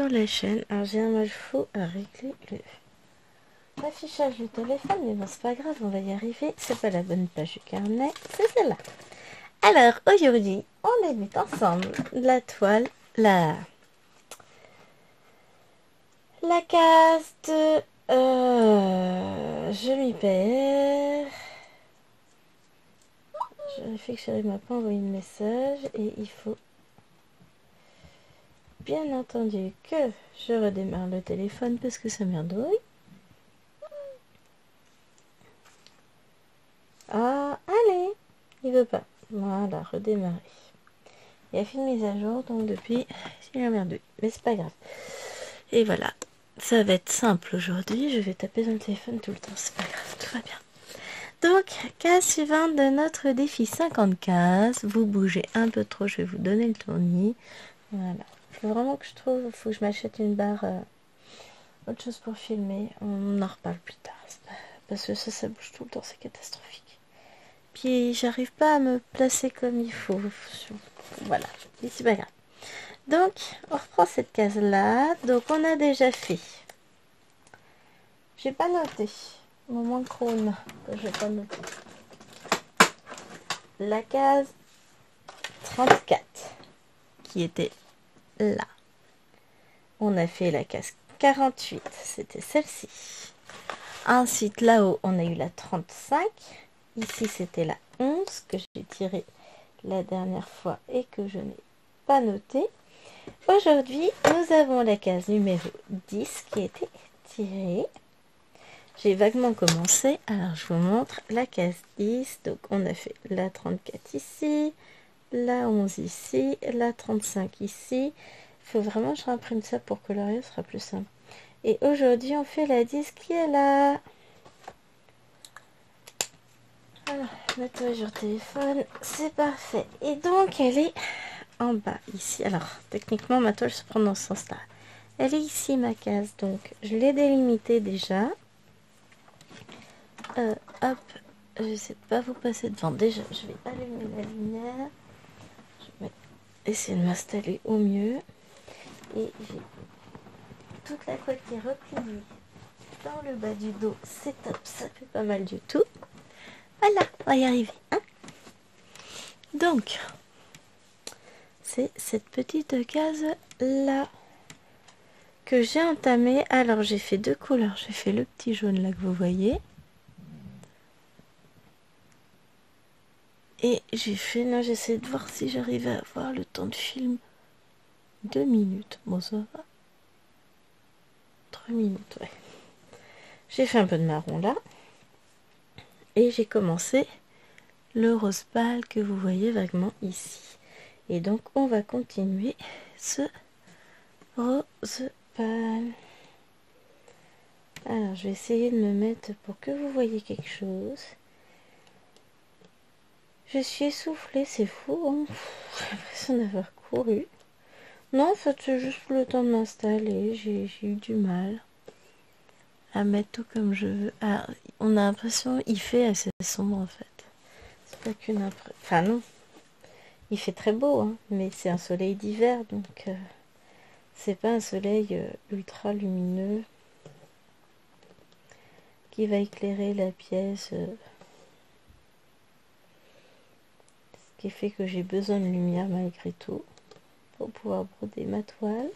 sur la chaîne. Alors j'ai un mal fou à régler l'affichage du téléphone, mais bon c'est pas grave, on va y arriver. C'est pas la bonne page du carnet, c'est celle-là. Alors aujourd'hui, on débute ensemble la toile, la case de je m'y perds. Je vérifie que Chérie m'a pas envoyé de message et il faut bien entendu que je redémarre le téléphone parce que ça merdouille. Ah, allez, il veut pas. Voilà, redémarrer. Il a fait une mise à jour, donc depuis, il a merdouille. Mais c'est pas grave. Et voilà, ça va être simple aujourd'hui. Je vais taper dans le téléphone tout le temps, c'est pas grave, tout va bien. Donc, case suivante de notre défi 50 cases. Vous bougez un peu trop, je vais vous donner le tournis. Voilà. Faut vraiment que je trouve, faut que je m'achète une barre, autre chose pour filmer. On en reparle plus tard. Parce que ça bouge tout le temps, c'est catastrophique. Puis j'arrive pas à me placer comme il faut. Voilà, mais c'est pas grave. Donc, on reprend cette case-là. Donc, on a déjà fait. J'ai pas noté. Moment crône que j'ai pas noté. La case 34 qui était là. On a fait la case 48, c'était celle-ci. Ensuite, là-haut, on a eu la 35. Ici, c'était la 11 que j'ai tirée la dernière fois et que je n'ai pas noté. Aujourd'hui, nous avons la case numéro 10 qui a été tirée. J'ai vaguement commencé, alors je vous montre la case 10. Donc, on a fait la 34 ici, la 11 ici, la 35 ici. Il faut vraiment que je réimprime ça pour colorier, ce sera plus simple. Et aujourd'hui, on fait la 10 qui est là. Alors, mettre à jour téléphone, c'est parfait. Et donc, elle est en bas, ici. Alors, techniquement, ma toile se prend dans ce sens-là. Elle est ici, ma case. Donc, je l'ai délimitée déjà. Hop, j'essaie de pas vous passer devant. Déjà, je vais allumer la lumière. Je vais essayer de m'installer au mieux. Et j'ai toute la couette qui est repliée dans le bas du dos. C'est top, ça fait pas mal du tout. Voilà, on va y arriver. Hein, donc, c'est cette petite case là que j'ai entamée. Alors, j'ai fait deux couleurs. J'ai fait le petit jaune là que vous voyez. Et j'ai fait, là j'essaie de voir si j'arrive à avoir le temps de film. 2 minutes, bon ça va. 3 minutes, ouais. J'ai fait un peu de marron là. Et j'ai commencé le rose pâle que vous voyez vaguement ici. Et donc on va continuer ce rose pâle. Alors je vais essayer de me mettre pour que vous voyez quelque chose. Je suis essoufflée, c'est fou, hein. J'ai l'impression d'avoir couru. Non, en fait, c'est juste le temps de m'installer. J'ai eu du mal à mettre tout comme je veux. Ah, on a l'impression il fait assez sombre, en fait. C'est pas qu'une impression. Enfin, non. Il fait très beau, hein, mais c'est un soleil d'hiver, donc c'est pas un soleil ultra lumineux qui va éclairer la pièce. Ce qui fait que j'ai besoin de lumière malgré tout pour pouvoir broder ma toile.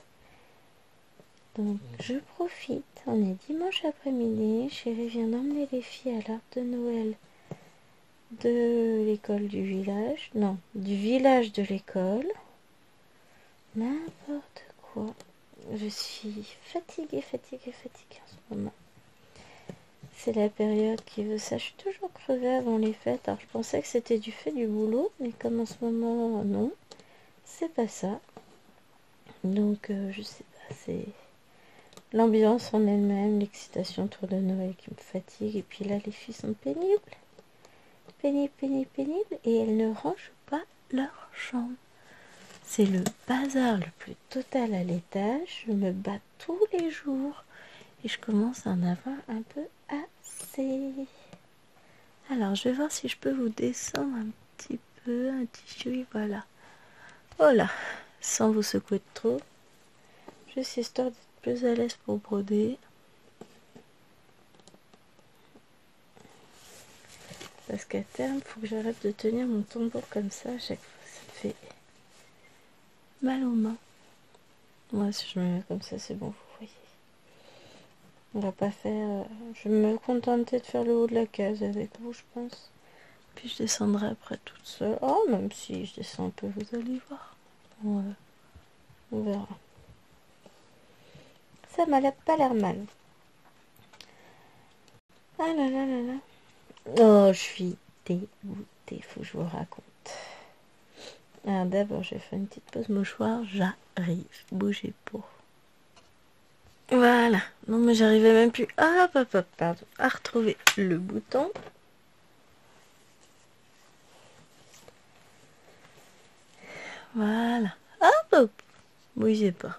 Donc je profite, on est dimanche après-midi, Chérie vient d'emmener les filles à l'arbre de Noël de l'école du village, non, du village de l'école, n'importe quoi, je suis fatiguée en ce moment, c'est la période qui veut ça, je suis toujours crevée avant les fêtes, alors je pensais que c'était du fait du boulot, mais comme en ce moment, non, c'est pas ça, donc je sais pas, c'est... l'ambiance en elle-même, l'excitation autour de Noël qui me fatigue. Et puis là, les filles sont pénibles. Pénibles. Et elles ne rangent pas leur chambre. C'est le bazar le plus total à l'étage. Je me bats tous les jours. Et je commence à en avoir un peu assez. Alors, je vais voir si je peux vous descendre un petit peu. Un petit chouï, voilà. Voilà. Sans vous secouer de trop. juste histoire d'être plus à l'aise pour broder. Parce qu'à terme, faut que j'arrête de tenir mon tambour comme ça à chaque fois. Ça me fait mal aux mains. Moi, si je me mets comme ça, c'est bon, vous voyez. On va pas faire... je vais me contenter de faire le haut de la case avec vous, je pense. Puis je descendrai après toute seule. Oh, même si je descends un peu, vous allez voir. Ouais, on verra. Ça m'a pas l'air mal. Ah là là là là. Oh, je suis dégoûtée, faut que je vous raconte. Alors d'abord, j'ai fait une petite pause mouchoir, j'arrive. Bougez pas. Voilà. Non, mais j'arrivais même plus. Ah, pardon. À retrouver le bouton. Voilà. Hop, hop. Bougez pas.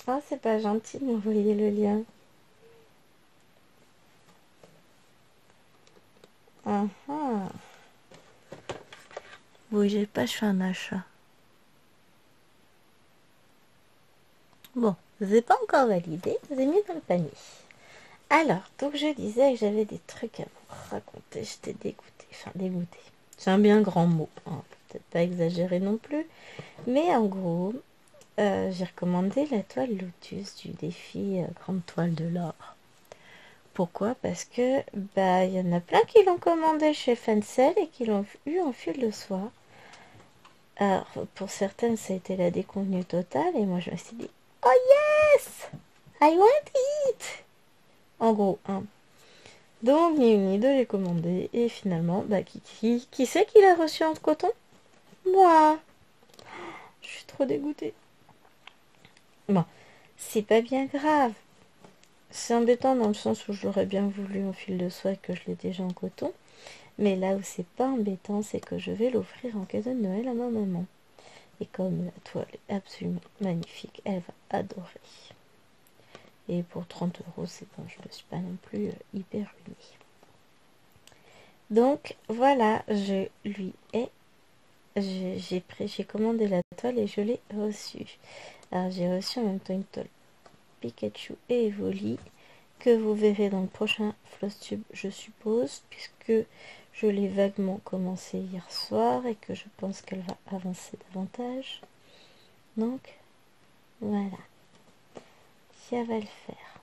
Oh, c'est pas gentil de m'envoyer le lien. Bougez pas, je fais un achat. Bon, je n'ai pas encore validé, je l'ai mis dans le panier. Alors, donc je disais que j'avais des trucs à vous raconter. J'étais dégoûtée, enfin dégoûtée. C'est un bien grand mot, hein. Peut-être pas exagéré non plus. Mais en gros, j'ai recommandé la toile Lotus du défi Grande Toile de l'Or. Pourquoi? Parce que il y en a plein qui l'ont commandé chez Fancel et qui l'ont eu en fil de soie. Alors, pour certaines, ça a été la déconvenue totale. Et moi, je me suis dit, oh yes! I want it! En gros, hein. Donc, ni une ni deux, j'ai commandé. Et finalement, qui c'est qui l'a reçu en coton? Moi! Je suis trop dégoûtée. Bon, c'est pas bien grave. C'est embêtant dans le sens où je l'aurais bien voulu en fil de soie et que je l'ai déjà en coton. Mais là où c'est pas embêtant, c'est que je vais l'offrir en cadeau de Noël à ma maman. Et comme la toile est absolument magnifique, elle va adorer. Et pour 30 euros, c'est bon, je ne me suis pas non plus hyper ruinée. Donc voilà, je lui ai... J'ai commandé la toile et je l'ai reçue. Alors j'ai reçu en même temps une toile Pikachu et Evoli que vous verrez dans le prochain Flosstube, je suppose, puisque je l'ai vaguement commencé hier soir et que je pense qu'elle va avancer davantage. Donc voilà, ça va le faire.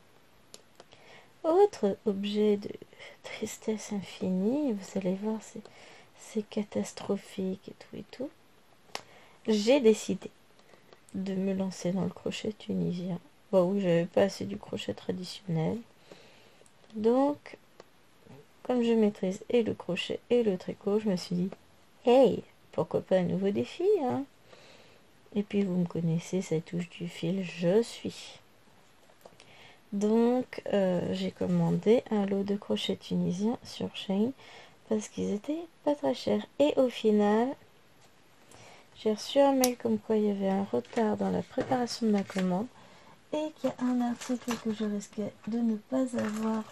Autre objet de tristesse infinie, vous allez voir, c'est catastrophique et tout et tout. J'ai décidé de me lancer dans le crochet tunisien. Bon, oui, j'avais pas assez du crochet traditionnel. Donc, comme je maîtrise et le crochet et le tricot, je me suis dit, hey, pourquoi pas un nouveau défi, hein? Et puis, vous me connaissez, ça touche du fil, je suis. Donc, j'ai commandé un lot de crochets tunisiens sur Shein parce qu'ils étaient pas très chers. Et au final, j'ai reçu un mail comme quoi il y avait un retard dans la préparation de ma commande et qu'il y a un article que je risquais de ne pas avoir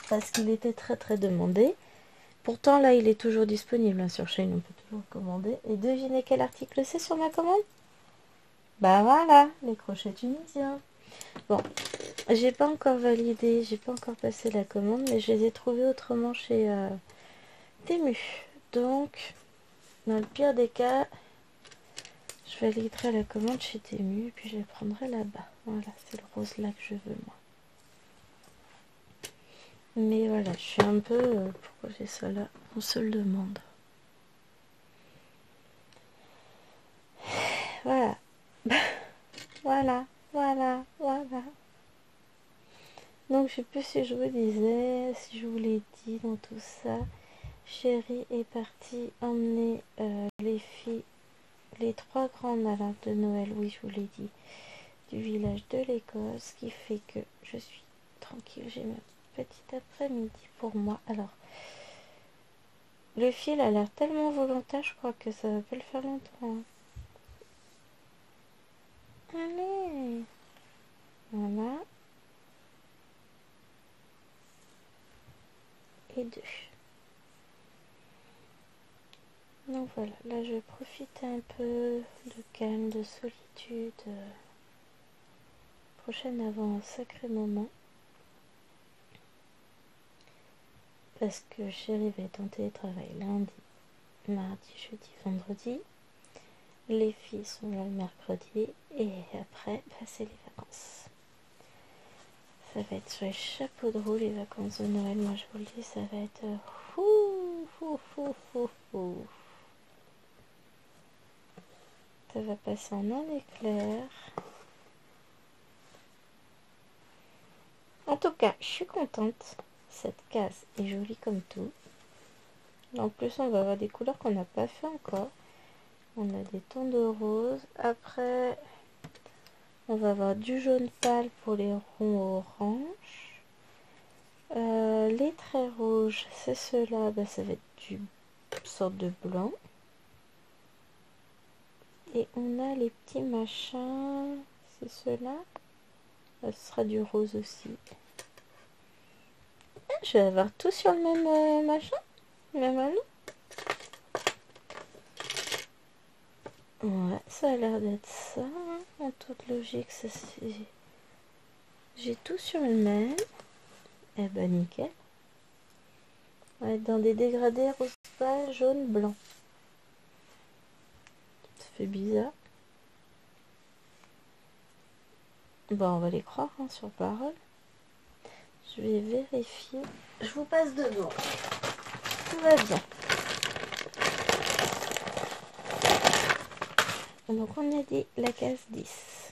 parce qu'il était très très demandé. Pourtant, là, il est toujours disponible, hein, sur Shein, on peut toujours commander. Et devinez quel article c'est sur ma commande? Bah voilà, les crochets tunisiens. Bon, j'ai pas encore validé, j'ai pas encore passé la commande, mais je les ai trouvés autrement chez Temu. Donc, dans le pire des cas, je validerai la commande chez Temu et puis je les prendrai là-bas. Voilà, c'est le rose là que je veux, moi. Mais voilà, je suis un peu... pourquoi j'ai ça là? On se le demande. Voilà. Voilà. Donc, je sais plus si je vous disais, si je vous l'ai dit dans tout ça. Chérie est partie emmener les filles, les trois grandes malades de Noël, oui, je vous l'ai dit, du village de l'Écosse, ce qui fait que je suis tranquille, j'ai ma petite après-midi pour moi. Alors, le fil a l'air tellement volontaire, je crois que ça va pas le faire longtemps, hein. Allez, voilà, et deux. Donc voilà, là je vais profiter un peu de calme, de solitude. Prochaine avant un sacré moment. Parce que chérie va être en télétravail lundi, mardi, jeudi, vendredi. Les filles sont là le mercredi. Et après, c'est les vacances. Ça va être sur les chapeaux de roue, les vacances de Noël. Moi je vous le dis, ça va être fou, fou, fou, fou, fou. Ça va passer en un éclair. En tout cas, je suis contente. Cette case est jolie comme tout. En plus, on va avoir des couleurs qu'on n'a pas fait encore. On a des tons de rose. Après, on va avoir du jaune pâle pour les ronds orange. Les traits rouges, c'est ceux-là. Ça va être du sorte de blanc. Et on a les petits machins. C'est ceux-là. Ce sera du rose aussi. Je vais avoir tout sur le même machin. Même anneau. Ouais, ça a l'air d'être ça. En toute logique, ça c'est... J'ai tout sur le même. Eh ben nickel. On va être dans des dégradés rose pâle, jaune, blanc. Ça fait bizarre. Bon, on va les croire sur parole. Je vais vérifier. Je vous passe devant. Tout va bien. Donc on a dit la case 10.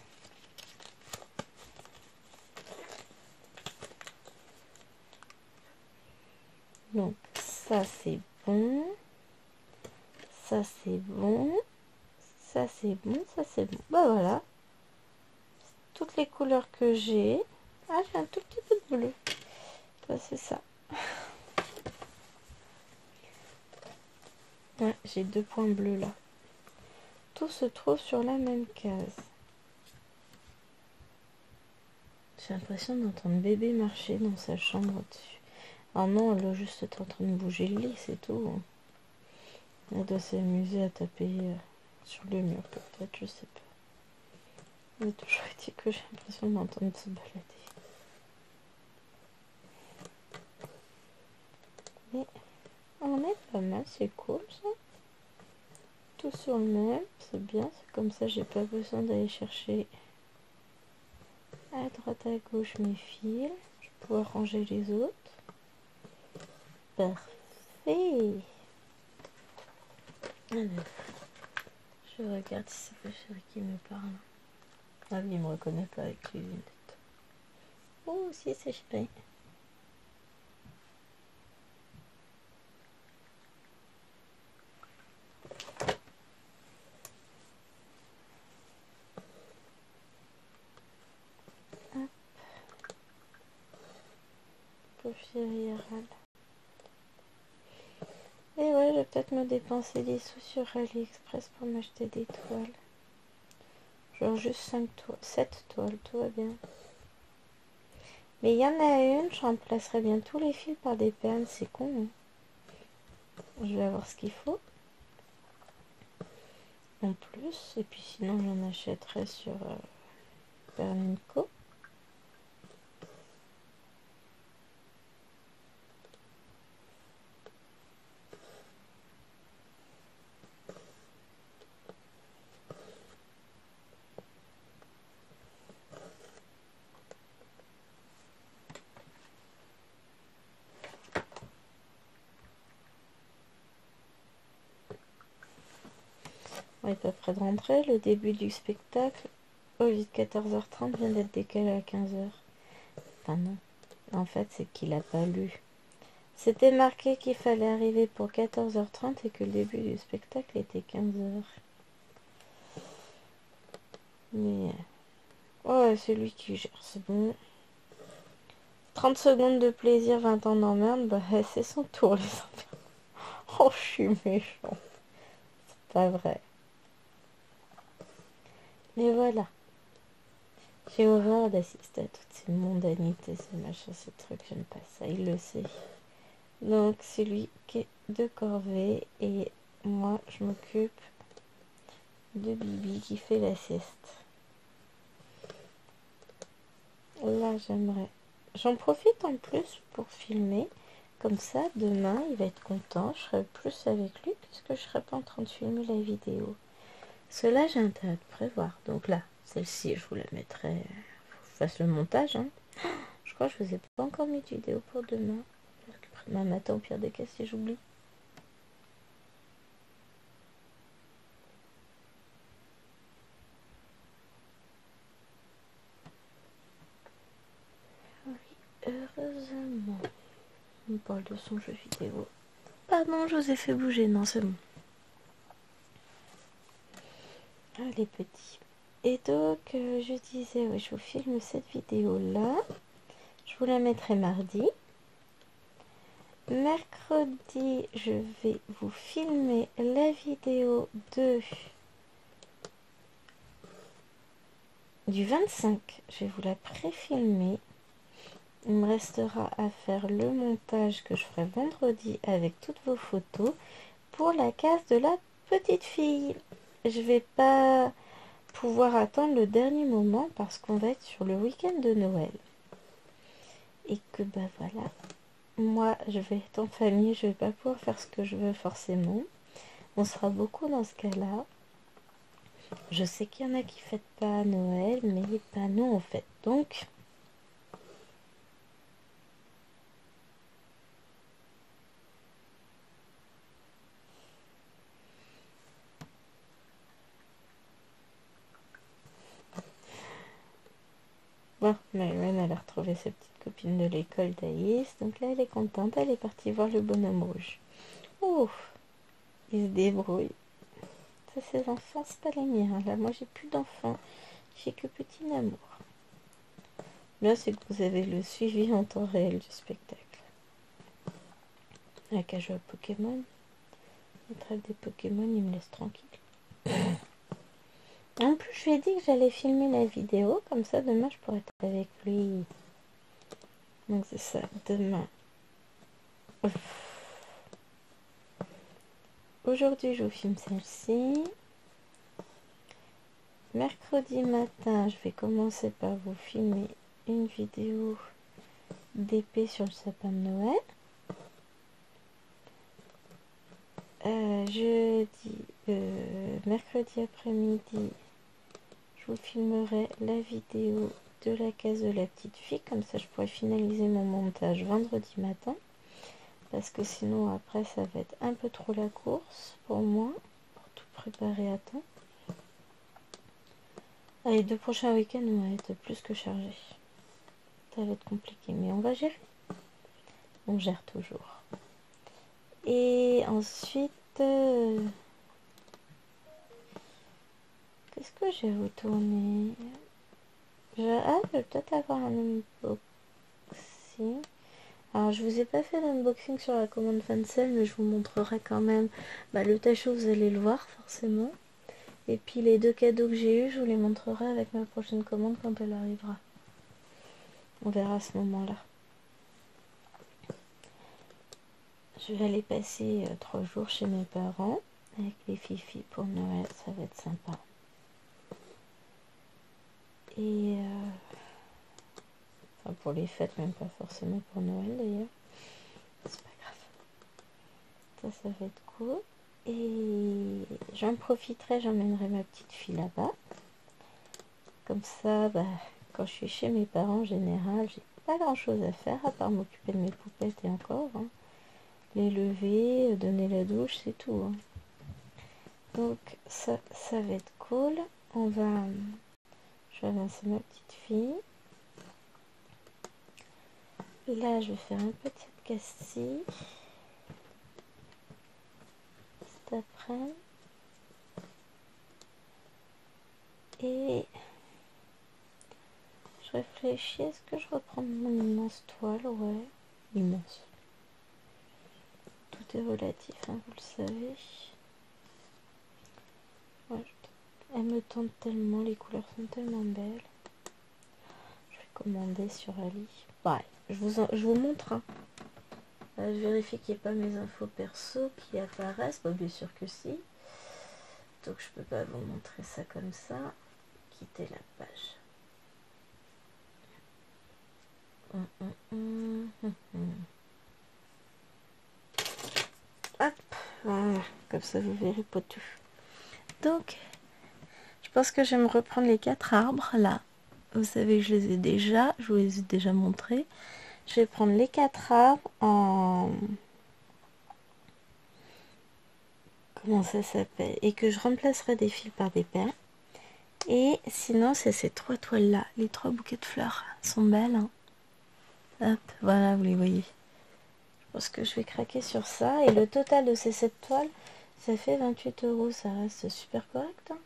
Donc ça c'est bon. Ça c'est bon. Ça c'est bon. Ça c'est bon. Bah voilà. Toutes les couleurs que j'ai. Ah, j'ai un tout petit peu de bleu. Bah, c'est ça. Ouais, j'ai 2 points bleus là. Tout se trouve sur la même case. J'ai l'impression d'entendre bébé marcher dans sa chambre dessus. Ah non, elle doit juste être en train de bouger le lit, c'est tout. Elle doit s'amuser à taper sur le mur, peut-être, je sais pas. Mais toujours été que j'ai l'impression d'entendre se balader. Mais on est pas mal, c'est cool ça. Tout sur le même, c'est bien. C'est comme ça, j'ai pas besoin d'aller chercher à droite à gauche mes fils. Je vais pouvoir ranger les autres. Parfait. Alors, je regarde si c'est pas chérie qui me parle. Ah oui, il me reconnaît pas avec les lunettes. Oh, si, c'est chérie. Hop. Pauvre chérie Aral. Et ouais, je vais peut-être me dépenser des sous sur AliExpress pour m'acheter des toiles. Genre juste 5 toiles, 7 toiles, tout va bien. Mais il y en a une, je remplacerai bien tous les fils par des perles, c'est con. Hein. Je vais avoir ce qu'il faut. En plus, et puis sinon j'en achèterai sur Perlinco. On est pas près de rentrer. Le début du spectacle, au lieu de 14h30, vient d'être décalé à 15h. Enfin non. En fait, c'est qu'il a pas lu. C'était marqué qu'il fallait arriver pour 14h30 et que le début du spectacle était 15h. Mais... ouais, c'est lui qui gère, c'est bon. 30 secondes de plaisir, 20 ans d'emmerde, bah c'est son tour les enfants. Oh, je suis méchant. C'est pas vrai. Mais voilà. J'ai horreur d'assister à toutes ces mondanités, ces machins, ces trucs, j'aime pas ça, il le sait. Donc c'est lui qui est de corvée et moi, je m'occupe de Bibi qui fait la sieste. Là, j'aimerais. J'en profite en plus pour filmer. Comme ça, demain, il va être content. Je serai plus avec lui puisque je serai pas en train de filmer la vidéo. Parce que là, j'ai intérêt de prévoir. Donc là, celle-ci, je vous la mettrai. Faut que je fasse le montage. Hein. Je crois que je vous ai pas encore mis de vidéo pour demain. Parce que demain matin, au pire des cas, si j'oublie. Oui, heureusement. On parle de son jeu vidéo. Pardon, je vous ai fait bouger. Non, c'est bon. Ah, les petits. Et donc, je disais, ouais, je vous filme cette vidéo-là. Je vous la mettrai mardi. Mercredi, je vais vous filmer la vidéo du 25. Je vais vous la pré-filmer. Il me restera à faire le montage que je ferai vendredi avec toutes vos photos pour la case de la petite fille. Je vais pas pouvoir attendre le dernier moment parce qu'on va être sur le week-end de Noël. Et que bah voilà, moi je vais être en famille, je vais pas pouvoir faire ce que je veux forcément. On sera beaucoup dans ce cas-là. Je sais qu'il y en a qui fêtent pas Noël, mais pas nous on fête. Donc, bon, Myron elle a retrouvé sa petite copine de l'école d'Aïs. Donc là elle est contente, elle est partie voir le bonhomme rouge. Ouf, il se débrouille. Ça, ses enfants, c'est pas les miens. Là, moi j'ai plus d'enfants. J'ai que petit amour. Bien, c'est que vous avez le suivi en temps réel du spectacle. La cage à Pokémon. Il traite des Pokémon, il me laisse tranquille. En plus, je lui ai dit que j'allais filmer la vidéo. Comme ça, demain, je pourrais être avec lui. Donc, c'est ça, demain. Aujourd'hui, je vous filme celle-ci. Mercredi matin, je vais commencer par vous filmer une vidéo d'épée sur le sapin de Noël. Mercredi après-midi, je vous filmerai la vidéo de la case de la petite fille. Comme ça, je pourrai finaliser mon montage vendredi matin. Parce que sinon, après, ça va être un peu trop la course pour moi. Pour tout préparer à temps. Ah, les 2 prochains week-ends vont être plus que chargés. Ça va être compliqué, mais on va gérer. On gère toujours. Et ensuite, qu'est-ce que je vais vous tourner? Je vais peut-être avoir un unboxing. Alors, je vous ai pas fait d'unboxing sur la commande Fancel, mais je vous montrerai quand même. Le tachot, vous allez le voir forcément. Et puis les 2 cadeaux que j'ai eus, je vous les montrerai avec ma prochaine commande quand elle arrivera. On verra à ce moment-là. Je vais aller passer 3 jours chez mes parents avec les filles pour Noël, ça va être sympa. Et enfin pour les fêtes, même pas forcément pour Noël d'ailleurs. C'est pas grave. Ça va être cool. Et j'en profiterai, j'emmènerai ma petite fille là-bas. Comme ça, quand je suis chez mes parents en général, j'ai pas grand chose à faire à part m'occuper de mes poupettes et encore. Hein. Les lever, donner la douche, c'est tout. Hein. Donc ça va être cool. Je vais avancer ma petite fille. Là, je vais faire un peu de cette castille. Cet après. Et je réfléchis, est-ce que je reprends mon immense toile? Ouais, immense. Tout est relatif, hein, vous le savez. Ouais, elle me tente tellement, les couleurs sont tellement belles. Je vais commander sur Ali. Ouais, je vous montre. Hein. Je vérifie qu'il n'y ait pas mes infos perso qui apparaissent. Bon, bien sûr que si. Donc je peux pas vous montrer ça comme ça. Quitter la page. Hop, voilà, comme ça vous verrez pas tout. Donc, je pense que je vais me reprendre les 4 arbres là. Vous savez, je les ai déjà, je vous les ai déjà montrés. Je vais prendre les 4 arbres en... Comment ça s'appelle? Et que je remplacerai des fils par des perles. Et sinon, c'est ces 3 toiles là. Les 3 bouquets de fleurs. Elles sont belles, hein. Hop, voilà, vous les voyez. Je pense que je vais craquer sur ça. Et le total de ces 7 toiles, ça fait 28 €. Ça reste super correct, hein.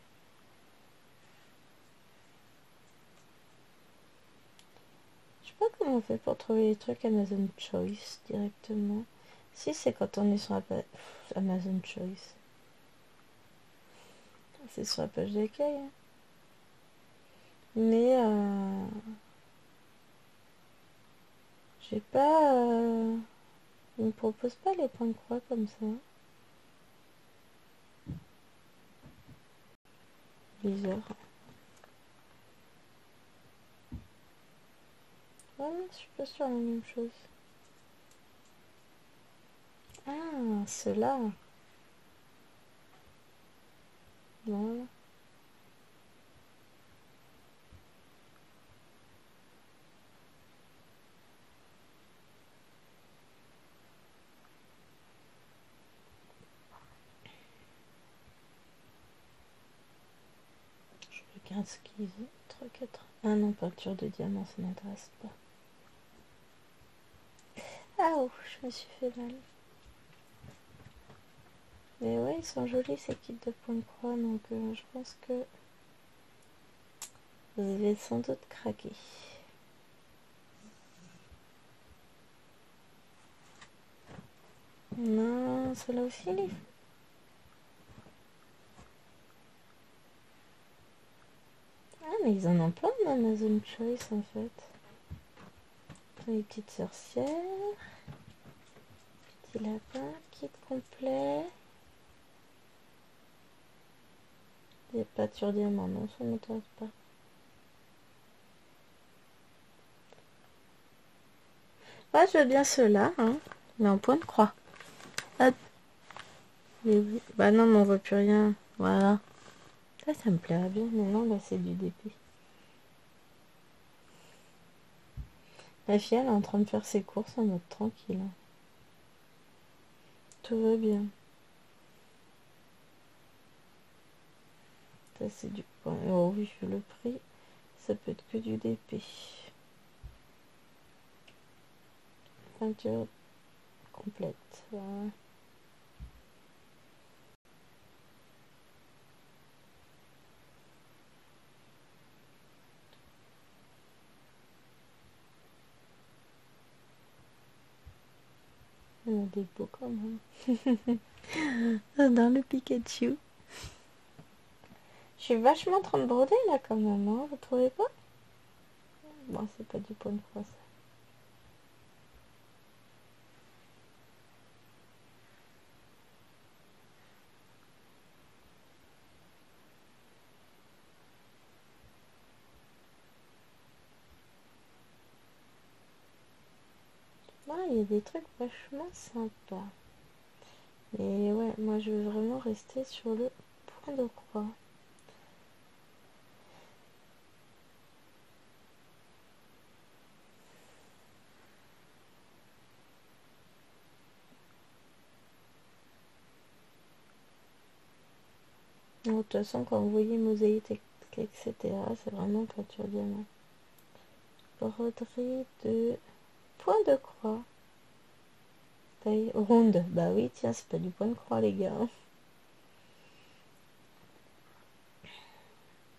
Je sais pas comment on fait pour trouver les trucs Amazon Choice directement. Si, c'est quand on est sur la page Amazon Choice. C'est sur la page d'accueil, hein. Mais j'ai pas... il me propose pas les points de croix comme ça. Bizarre. Ah non, je suis pas sur la même chose. Ah, ceux-là. Voilà. Je regarde ce qu'ils ont. 3, 4. Ah non, peinture de diamant, ça m'intéresse pas. Ah oh, je me suis fait mal. Mais ouais, ils sont jolis ces kits de points de croix, donc je pense que vous allez sans doute craquer. Non, ceux-là aussi, les... Ah, mais ils en ont plein d'Amazon Choice, en fait. Les petites sorcières. Petit lapin, kit complet. Des pâtes sur diamant, non, ça m'intéresse pas. Ouais, je veux bien ceux-là, hein, mais en point de croix. Hop. Oui. Bah non, mais on voit plus rien. Voilà. Ça me plairait bien, mais non, là, c'est du DP. La fille, elle est en train de faire ses courses en mode tranquille. Tout va bien. Ça, c'est du point. Oh oui, vu le prix, ça peut être que du DP. Peinture complète. Voilà. On a des beaux quand même. Dans le Pikachu. Je suis vachement en train de broder là quand même, hein, vous trouvez pas? Bon, c'est pas du point de croix ça. Ah, il y a des trucs vachement sympas. Et ouais, moi je veux vraiment rester sur le point de croix. De toute façon, quand vous voyez mosaïque, etc., c'est vraiment peinture diamant. Broderie de point de croix. Taille ronde. Bah oui, tiens, c'est pas du point de croix, les gars.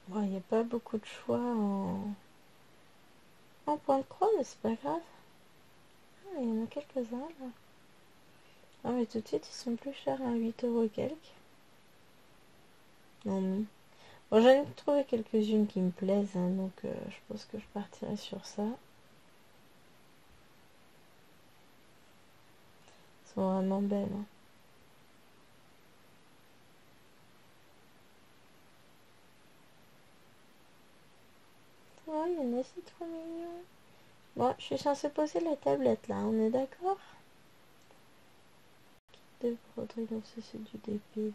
Bon, il n'y a pas beaucoup de choix en point de croix, mais c'est pas grave. Ah, il y en a quelques-uns là. Ah, mais tout de suite, ils sont plus chers à 8 € quelques. Non, mais... Bon, j'en ai trouvé quelques-unes qui me plaisent, hein, donc je pense que je partirai sur ça. sont vraiment belles. Hein. Oh, il y en a, c'est trop mignon. Bon, je suis censée poser la tablette là, on est d'accord? De broderie, donc ça c'est du DP.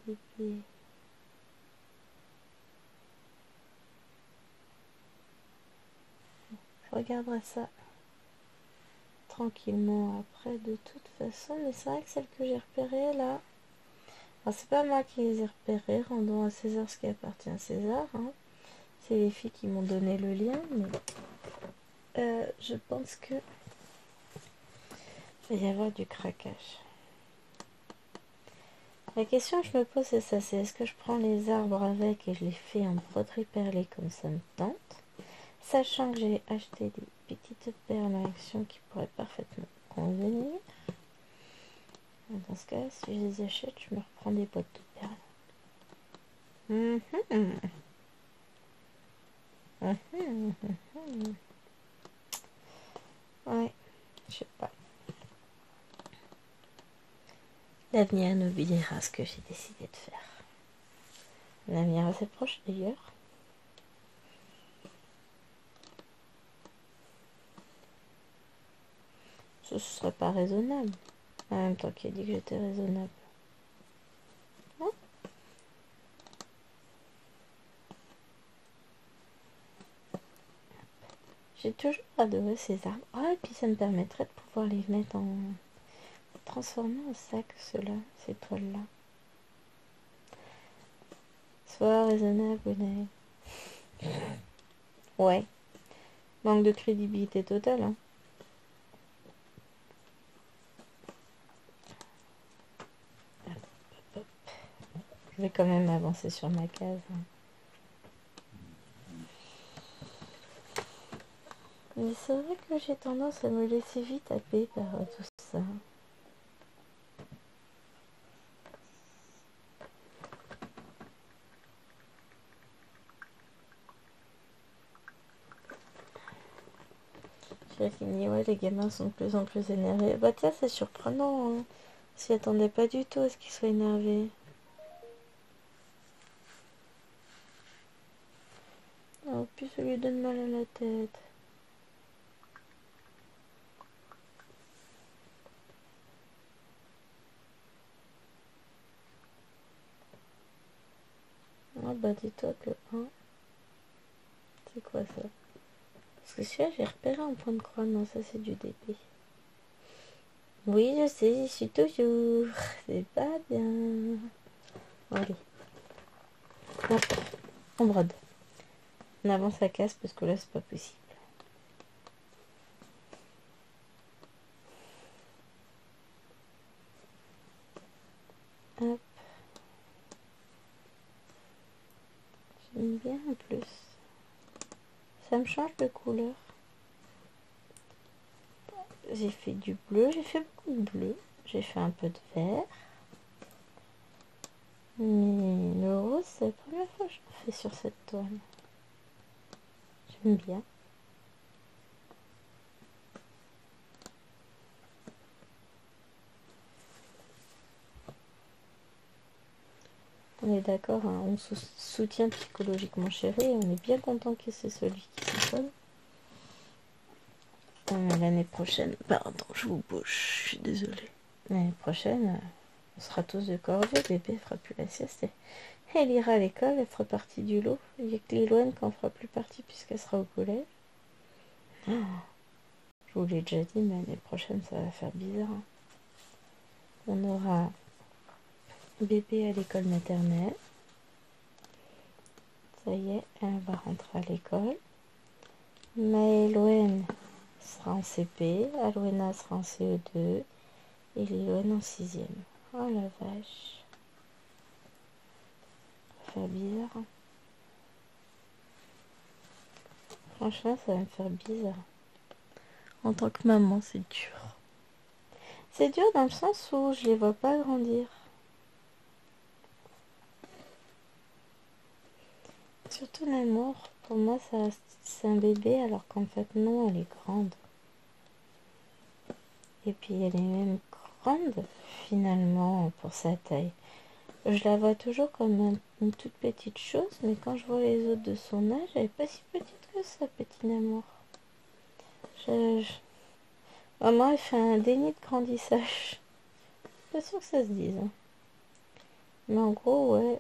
Je regarderai ça tranquillement après de toute façon, mais c'est vrai que celle que j'ai repérée là, alors c'est pas moi qui les ai repérées, rendons à César ce qui appartient à César, hein. C'est les filles qui m'ont donné le lien, mais je pense que il va y avoir du craquage. La question que je me pose c'est ça, c'est est-ce que je prends les arbres avec et je les fais en broderie perlée comme ça me tente, sachant que j'ai acheté des petites perles à action qui pourraient parfaitement convenir. Dans ce cas, si je les achète, je me reprends des boîtes de perles. Ouais, je sais pas. L'avenir nous dira ce que j'ai décidé de faire. Un avenir assez proche d'ailleurs. Ce serait pas raisonnable. En même temps, qui a dit que j'étais raisonnable? Hein? J'ai toujours adoré ces arbres. Ah, et puis ça me permettrait de pouvoir les mettre en... transformer en sac, ceux-là, ces toiles-là. Sois raisonnable, Gwenaël. Ouais. Manque de crédibilité totale, hein. Je vais quand même avancer sur ma case. Hein. Mais c'est vrai que j'ai tendance à me laisser vite happer par tout ça. J'ai fini, ouais, les gamins sont de plus en plus énervés. Bah tiens, c'est surprenant, hein. On s'y attendait pas du tout à ce qu'ils soient énervés. En plus, ça lui donne mal à la tête. Ah bah dis-toi que, hein, c'est quoi ça? Parce que celui-là, j'ai repéré un point de croix. Non, ça c'est du DP. Oui, je sais, je suis toujours. C'est pas bien. Allez, hop, on brode. On avance la casse parce que là, c'est pas possible. Hop. J'aime bien en plus. Ça me change de couleur. J'ai fait du bleu, j'ai fait beaucoup de bleu. J'ai fait un peu de vert. Mais le rose, c'est la première fois que je le fais sur cette toile. J'aime bien. On est d'accord, hein, on se soutient psychologiquement chéri et on est bien content que c'est celui qui se sonne. L'année prochaine, pardon, je vous bouge, je suis désolée. L'année prochaine, on sera tous de corvée, bébé fera plus la sieste. Et elle ira à l'école, elle fera partie du lot. Il n'y a que Liloine qui en fera plus partie puisqu'elle sera au collège. Oh, je vous l'ai déjà dit, mais l'année prochaine, ça va faire bizarre. Hein. On aura bébé à l'école maternelle. Ça y est, elle va rentrer à l'école. Maëloine sera en CP, Alwena sera en CE2 et Liloine en 6e. Oh la vache. Ça va faire bizarre. Hein. Franchement, ça va me faire bizarre. En tant que maman, c'est dur. C'est dur dans le sens où je les vois pas grandir. Surtout l'amour, pour moi, ça c'est un bébé alors qu'en fait, non, elle est grande. Et puis elle est même grande finalement pour sa taille. Je la vois toujours comme une toute petite chose, mais quand je vois les autres de son âge, elle n'est pas si petite que ça, petit amour. Maman, elle fait un déni de grandissage. Pas sûr que ça se dise, hein. Mais en gros, ouais,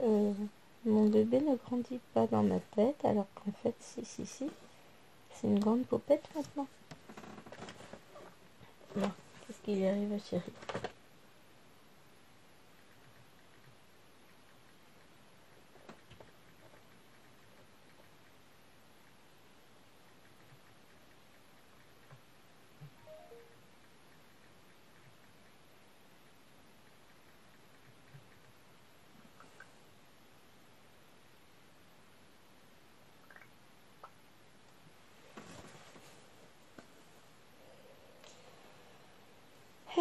mon bébé ne grandit pas dans ma tête, alors qu'en fait, si, c'est une grande poupette maintenant. Bon, qu'est-ce qu'il y arrive à chérie?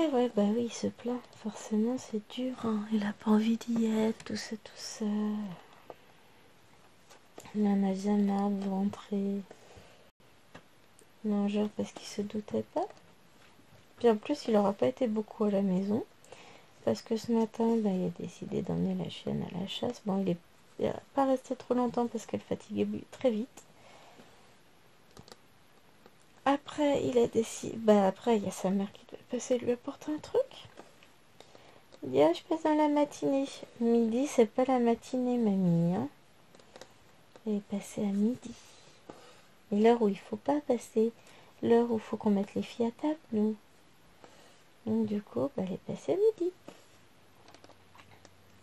Eh ouais, bah oui, il se plaint. Forcément, c'est dur, hein. Il a pas envie d'y être, tout ça, tout ça. Il en a jamais marre de rentrer. Non, genre parce qu'il se doutait pas. Puis en plus, il aura pas été beaucoup à la maison. Parce que ce matin, bah, il a décidé d'emmener la chienne à la chasse. Bon, il n'est pas resté trop longtemps parce qu'elle fatiguait très vite. Après, il a décidé... Bah après, il y a sa mère qui devait passer lui apporter un truc. Il dit, ah, je passe dans la matinée. Midi, c'est pas la matinée, mamie, hein. Elle est passée à midi. Et l'heure où il faut pas passer. L'heure où il faut qu'on mette les filles à table, nous. Donc du coup, bah, elle est passée à midi.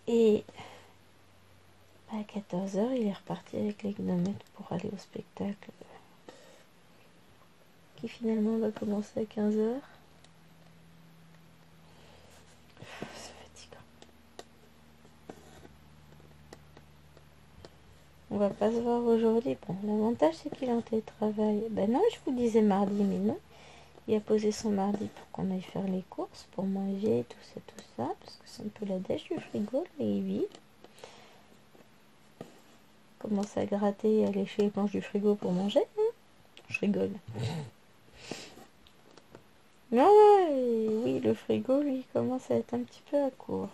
Et à 14h, il est reparti avec les gnomettes pour aller au spectacle. Qui finalement va commencer à 15h. C'est fatigant. On va pas se voir aujourd'hui. Bon, l'avantage c'est qu'il est en télétravail. Ben non, je vous disais mardi, mais non. Il a posé son mardi pour qu'on aille faire les courses, pour manger, tout ça, parce que c'est un peu la dèche du frigo, là, il est vide. Commence à gratter et à lécher les planches du frigo pour manger. Hein, je rigole. Non, oui, le frigo, lui, commence à être un petit peu à court.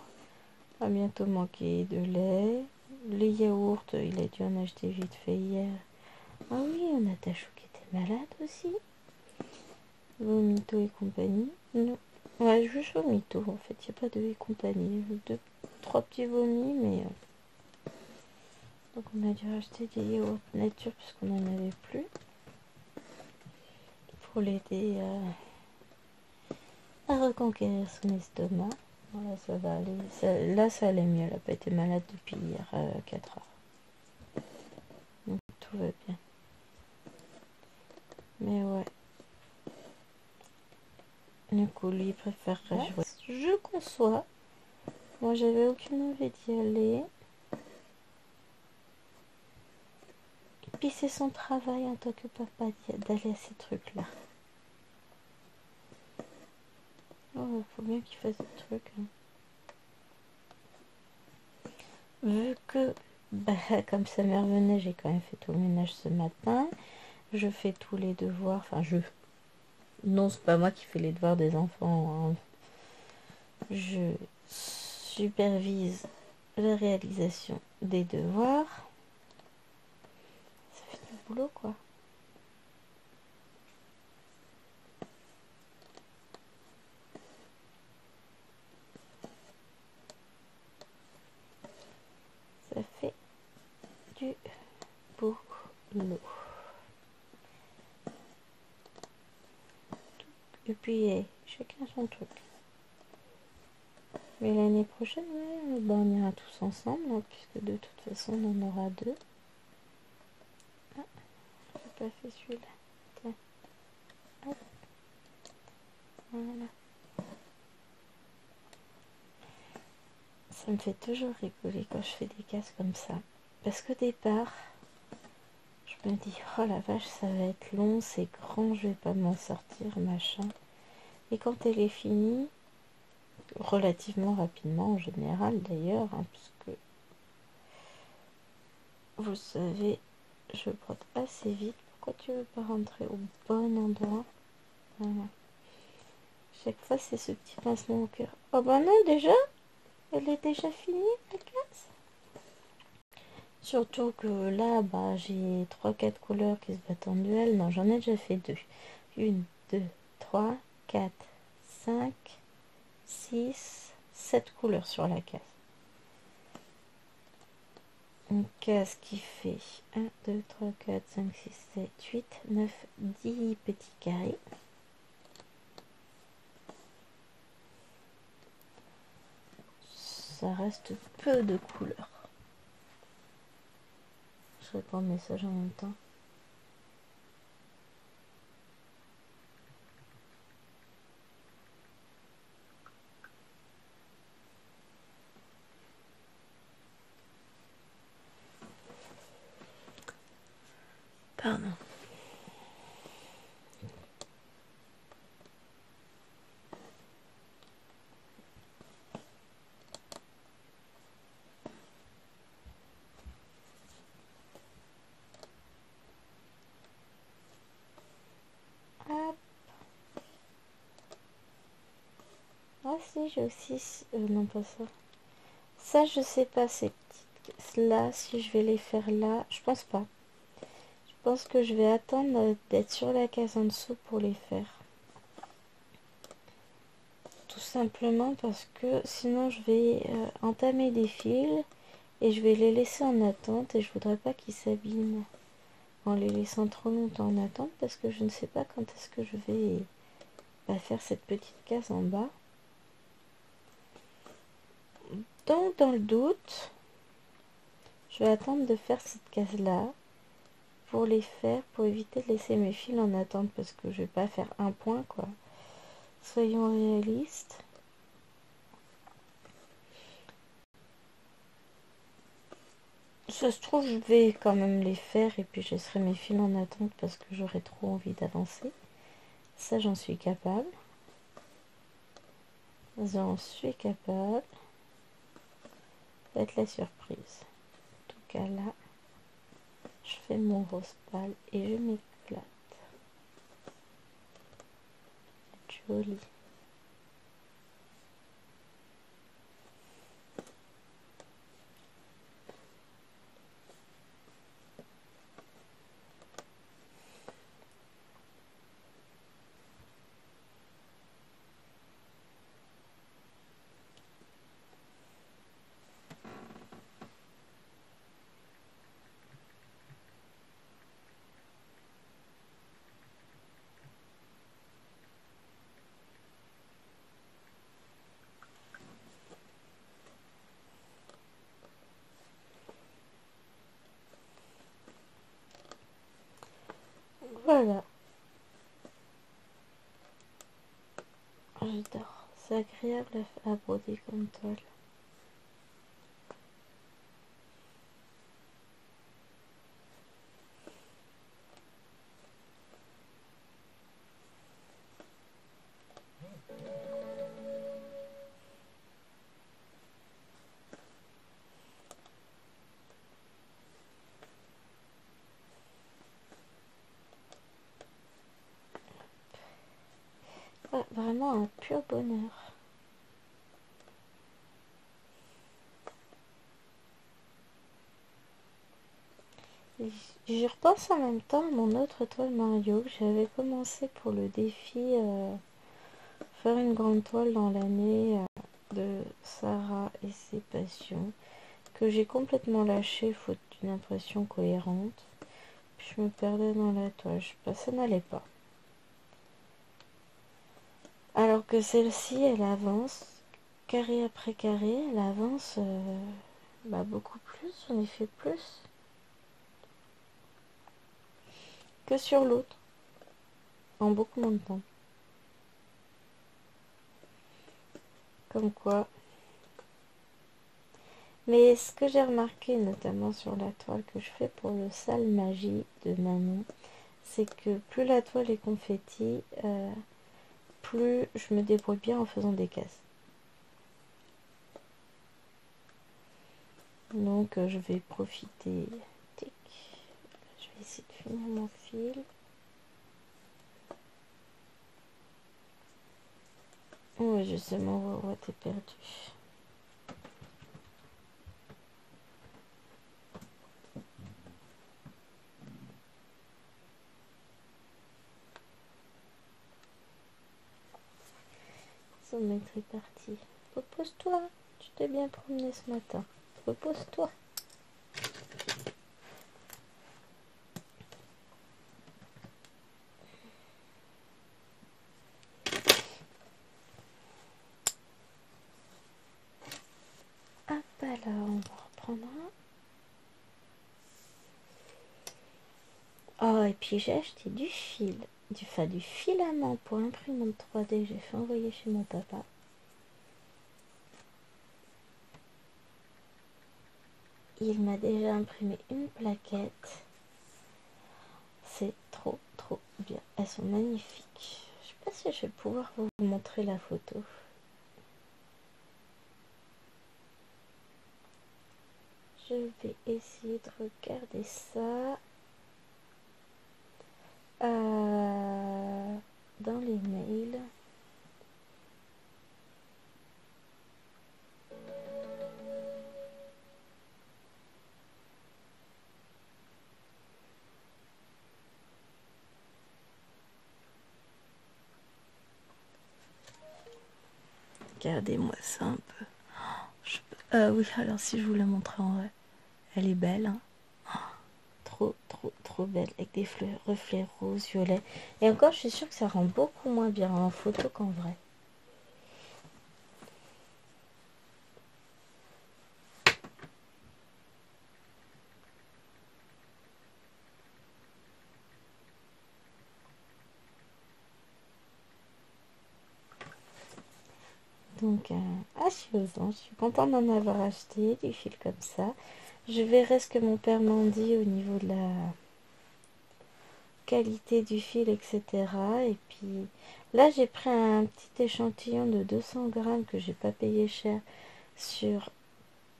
Va bientôt manquer de lait. Les yaourts, il a dû en acheter vite fait hier. Ah oui, on a Tachou qui était malade aussi. Vomito et compagnie. Non. Ouais, juste vomito, en fait, il n'y a pas de et compagnie. Trois petits vomis, mais... Donc on a dû acheter des yaourts nature puisqu'on n'en avait plus. Pour l'aider à reconquérir son estomac. Voilà, ça va aller. Là, ça allait mieux. Elle n'a pas été malade depuis hier 4 heures. Donc tout va bien. Mais ouais. Du coup, lui, il préférerait jouer. Je conçois. Moi, j'avais aucune envie d'y aller. Et puis, c'est son travail en tant que papa d'aller à ces trucs-là. Oh, faut bien qu'il fasse des trucs. Hein. Vu que, bah, comme sa mère venait, j'ai quand même fait tout le ménage ce matin. Je fais tous les devoirs. Enfin, non, c'est pas moi qui fais les devoirs des enfants. Hein. Je supervise la réalisation des devoirs. Ça fait du boulot, quoi. Ça fait du boulot. Et puis, chacun son truc. Mais l'année prochaine, ouais, ben on ira tous ensemble, hein, puisque de toute façon, on en aura 2. Ah, j'ai pas fait celui-là. Tiens. Hop. Voilà. Ça me fait toujours rigoler quand je fais des casques comme ça. Parce qu'au départ, je me dis, oh la vache, ça va être long, c'est grand, je vais pas m'en sortir, machin. Et quand elle est finie, relativement rapidement en général d'ailleurs, hein, puisque vous savez, je brode assez vite. Pourquoi tu veux pas rentrer au bon endroit? Voilà. Chaque fois, c'est ce petit pincement au cœur. Oh bah non, déjà? Elle est déjà finie, la case? Surtout que là, bah, j'ai 3-4 couleurs qui se battent en duel. Non, j'en ai déjà fait 2. 1, 2, 3, 4, 5, 6, 7 couleurs sur la case. Une case qui fait 1, 2, 3, 4, 5, 6, 7, 8, 9, 10 petits carrés. Ça reste peu de couleurs. Je réponds le message en même temps. Pardon. Hop. Ah si, j'ai aussi... non, pas ça. Ça, je sais pas, ces petites cases-là, si je vais les faire là. Je pense pas. Je pense que je vais attendre d'être sur la case en dessous pour les faire. Tout simplement parce que sinon je vais entamer des fils et je vais les laisser en attente et je voudrais pas qu'ils s'abîment en les laissant trop longtemps en attente parce que je ne sais pas quand est-ce que je vais faire cette petite case en bas. Donc dans le doute, je vais attendre de faire cette case là pour les faire, pour éviter de laisser mes fils en attente parce que je vais pas faire un point quoi. Soyons réalistes. Ça se trouve, je vais quand même les faire et puis je laisserai mes fils en attente parce que j'aurai trop envie d'avancer. Ça, j'en suis capable. J'en suis capable. Ça va être la surprise. En tout cas, là, je fais mon rose pâle et je m'éclate. C'est joli. Voilà. J'adore. C'est agréable à broder comme toile. Ouais, vraiment un pur bonheur. J'y repense en même temps à mon autre toile Mario que j'avais commencé pour le défi faire une grande toile dans l'année de Sarah et ses passions, que j'ai complètement lâché faute d'une impression cohérente. Puis je me perdais dans la toile, ça n'allait pas. Alors que celle-ci, elle avance, carré après carré, elle avance beaucoup plus, j'en ai fait plus que sur l'autre, en beaucoup moins de temps. Comme quoi. Mais ce que j'ai remarqué, notamment sur la toile que je fais pour le Sale Magie de Manon, c'est que plus la toile est confetti, plus je me débrouille bien en faisant des cases. Donc je vais profiter. Tic. Je vais essayer de finir mon fil. Ouais, justement, ouais, t'es perdu. Son maître est parti. Repose-toi. Tu t'es bien promené ce matin. Repose-toi. Hop là, on va reprendre un. Oh, et puis j'ai acheté du fil. Du filament pour imprimante 3D. J'ai fait envoyer chez mon papa. Il m'a déjà imprimé une plaquette. C'est trop bien. Elles sont magnifiques. Je sais pas si je vais pouvoir vous montrer la photo. Je vais essayer de regarder ça dans les mails. Regardez-moi ça un peu. Oui, alors si je vous la montre en vrai, elle est belle. Hein. Trop belle. Avec des reflets roses, violets. Et encore, je suis sûre que ça rend beaucoup moins bien en photo qu'en vrai. Donc, je suis contente d'en avoir acheté du fil comme ça. Je verrai ce que mon père m'en dit au niveau de la qualité du fil, etc. Et puis là, j'ai pris un petit échantillon de 200 grammes que j'ai pas payé cher sur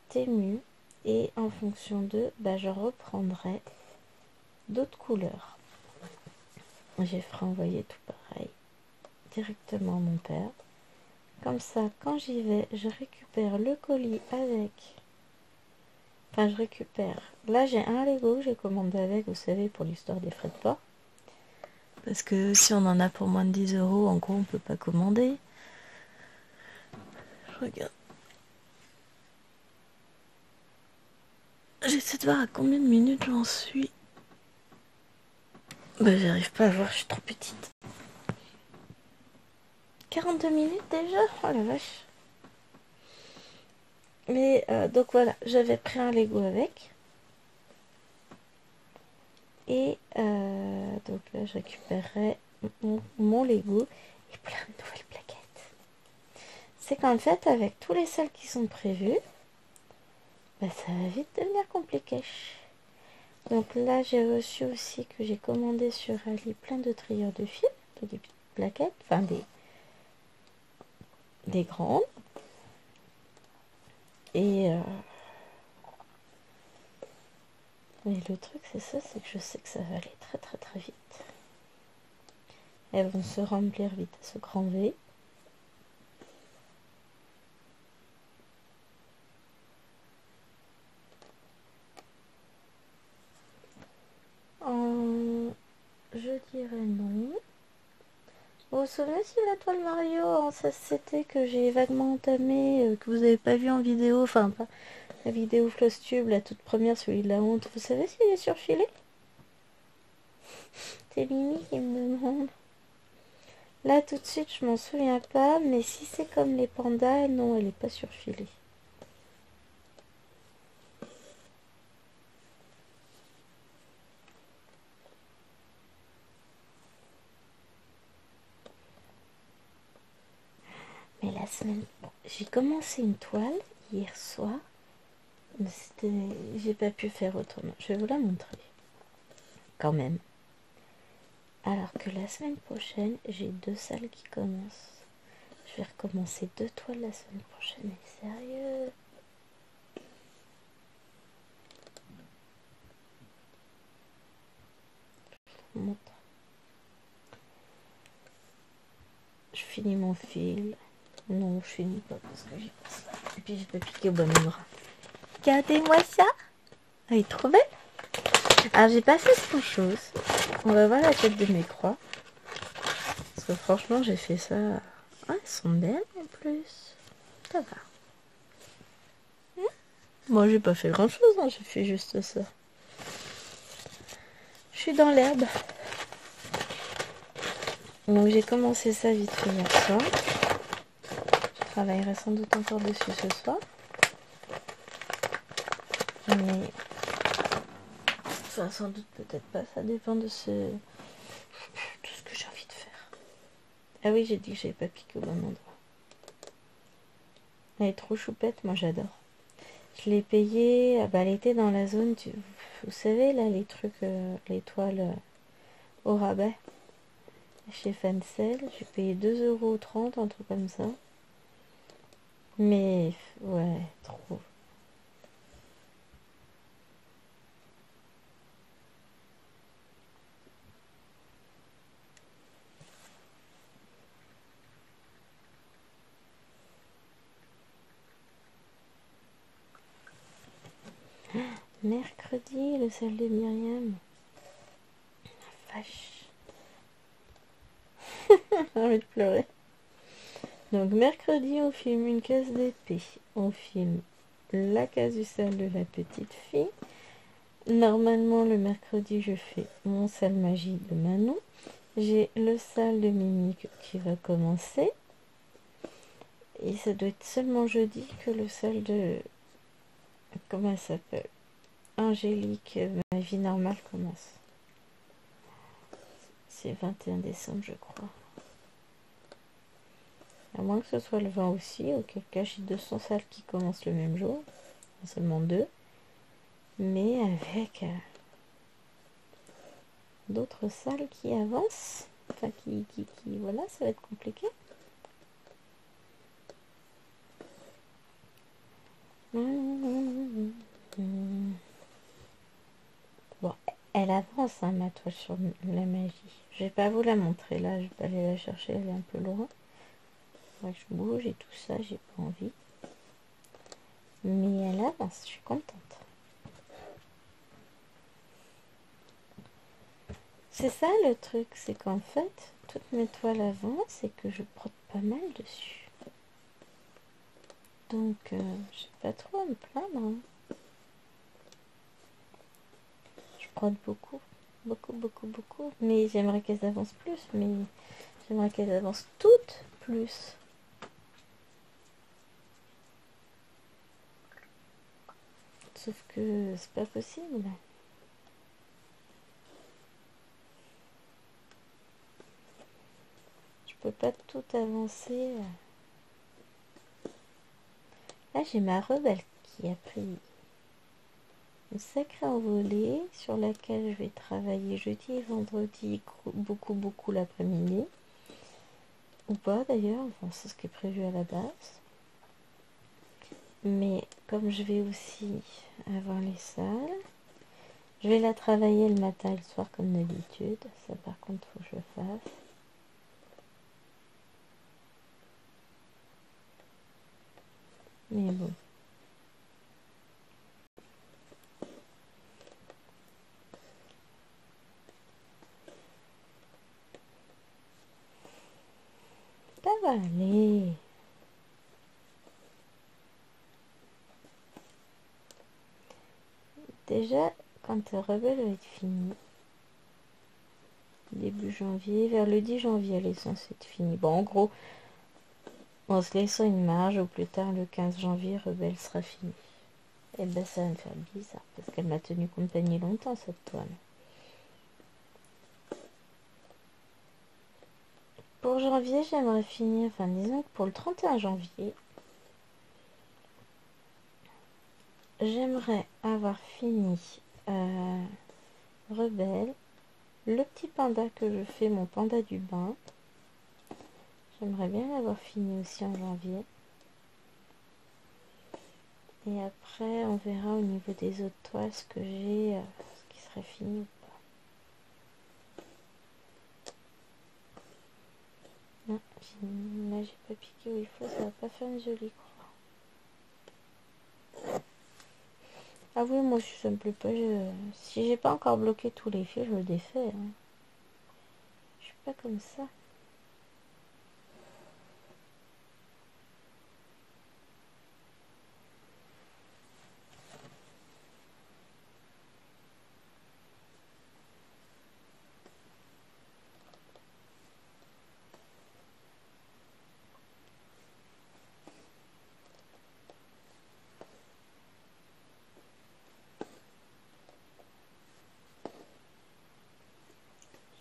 Temu. Et en fonction de, je reprendrai d'autres couleurs. J'ai fait envoyer tout pareil directement à mon père. Comme ça, quand j'y vais, je récupère le colis avec. Enfin, je récupère. Là, j'ai un Lego que j'ai commandé avec, vous savez, pour l'histoire des frais de port. Parce que si on en a pour moins de 10 euros, en gros, on peut pas commander. Je regarde. J'essaie de voir à combien de minutes j'en suis. J'arrive pas à voir, je suis trop petite. 42 minutes déjà? Oh la vache. Mais donc voilà, j'avais pris un Lego avec. Et donc là, je récupérerai mon Lego et plein de nouvelles plaquettes. C'est qu'en fait, avec tous les salles qui sont prévues, ça va vite devenir compliqué. Donc là, j'ai reçu aussi que j'ai commandé sur Ali plein de trieurs de fil, des petites plaquettes, enfin des grandes. Et le truc, c'est ça, c'est que je sais que ça va aller très vite. Elles vont se remplir vite à ce grand V. Je dirais non. Vous vous souvenez si la toile Mario en c'était que j'ai vaguement entamé, que vous n'avez pas vu en vidéo, enfin pas la vidéo Flosstube, la toute première, celui de la honte, vous savez s'il est surfilé? C'est Mimi qui me demande. Là tout de suite je m'en souviens pas, mais si c'est comme les pandas, non, elle est pas surfilée. Mais la semaine, j'ai commencé une toile hier soir, mais j'ai pas pu faire autrement. Je vais vous la montrer, quand même. Alors que la semaine prochaine, j'ai 2 salles qui commencent. Je vais recommencer 2 toiles la semaine prochaine. Mais sérieux? Je montre. Je finis mon fil. Non, je finis pas parce que j'y pense là. Et puis j'ai pas piqué au bon endroit. Regardez-moi ça. Elle est trop belle. Alors j'ai pas fait grand chose. On va voir la tête de mes croix. Parce que franchement j'ai fait ça. Ah, elles sont belles en plus. Ça va. Moi j'ai pas fait grand chose, hein. J'ai fait juste ça. Je suis dans l'herbe. Donc j'ai commencé ça vite fait hier soir. Je travaillerai sans doute encore dessus ce soir. Mais enfin sans doute peut-être pas. Ça dépend de ce que j'ai envie de faire. Ah oui, j'ai dit que j'avais pas piqué au bon endroit. Elle est trop choupette, moi j'adore. Je l'ai payée, ah bah, elle était dans la zone, vous savez là les trucs, les toiles au rabais. Chez Fancel, j'ai payé 2,30 €, un truc comme ça. Mais ouais, trop. Mercredi, le sel de Myriam. Vache. J'ai envie de pleurer. Donc mercredi, on filme une case d'épée. On filme la case du sel de la petite fille. Normalement, le mercredi, je fais mon sel magie de Manon. J'ai le sale de Mimique qui va commencer. Et ça doit être seulement jeudi que le sale de... Comment elle s'appelle? Angélique, ma vie normale commence. C'est 21 décembre, je crois. À moins que ce soit le 20 aussi, auquel cas j'ai 200 salles qui commencent le même jour. Seulement 2. Mais avec d'autres salles qui avancent. Enfin, voilà, ça va être compliqué. Bon, elle avance, hein, ma toile sur la magie. Je vais pas vous la montrer là, je vais aller la chercher, elle est un peu loin. Faudrait que je bouge et tout ça, j'ai pas envie. Mais elle avance, je suis contente. C'est ça le truc, c'est qu'en fait, toutes mes toiles avancent et que je brode pas mal dessus. Donc, j'ai pas trop à me plaindre. Hein. Je brode beaucoup, beaucoup, beaucoup, beaucoup. Mais j'aimerais qu'elles avancent plus, mais j'aimerais qu'elles avancent toutes plus. Sauf que c'est pas possible. Je peux pas tout avancer. Là, j'ai ma rebelle qui a pris une sacrée envolée sur laquelle je vais travailler jeudi et vendredi beaucoup, beaucoup l'après-midi. Ou pas d'ailleurs, enfin, c'est ce qui est prévu à la base. Mais comme je vais aussi avoir les salles, je vais la travailler le matin et le soir comme d'habitude. Ça par contre, faut que je fasse. Mais bon. Ça va aller. Déjà, quand Rebelle va être fini, début janvier, vers le 10 janvier, elle est censée être finie. Bon, en gros, en se laissant une marge, au plus tard, le 15 janvier, Rebelle sera finie. Et ben, ça va me faire bizarre, parce qu'elle m'a tenu compagnie longtemps, cette toile. Pour janvier, j'aimerais finir, enfin, disons que pour le 31 janvier, j'aimerais avoir fini Rebelle, le petit panda que je fais, mon panda du bain. J'aimerais bien l'avoir fini aussi en janvier. Et après, on verra au niveau des autres toiles ce que j'ai, ce qui serait fini ou pas. Non, Là, j'ai pas piqué où il faut, ça va pas faire une jolie croix. Ah oui, moi aussi, ça me plaît pas. Si j'ai pas encore bloqué tous les fils, je le défais. Hein. Je suis pas comme ça.